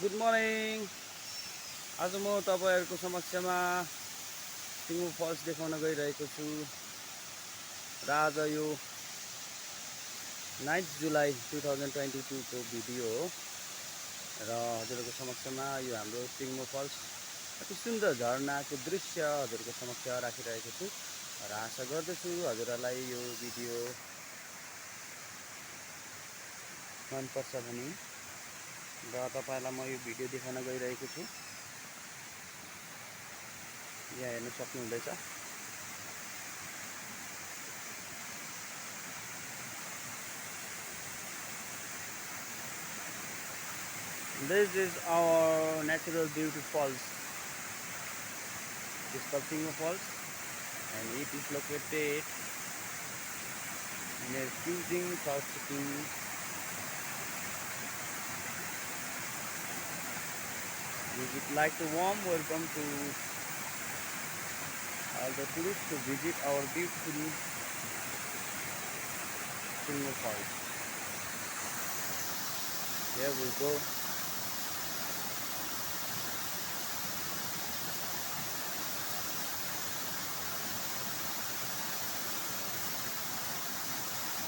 Good morning. आज म तपाईहरुको समक्षमा टिङ्मो फल्स देखाउन गइरहेको छु र आज यो 9 जुलाई 2022 को भिडियो हो र हजुरहरुको समक्षमा यो हाम्रो टिङ्मो फल्स अति सुन्दर झरनाको दृश्य हजुरहरुको समक्ष राखिरहेको छु र आशा गर्दछु हजुरहरुलाई यो भिडियो मन पर्छ भनी र तपाईहरुलाई म यो भिडियो देखाउन गइरहेको छु। यहाँ हेर्न सक्नुहुँदैछ। This is our natural beauty falls. It is called Tingmoo Falls and it is located near Cruising, South Sikkim. We would like to warm welcome to all the tourists to visit our beautiful Tingmoo Falls. Here we go.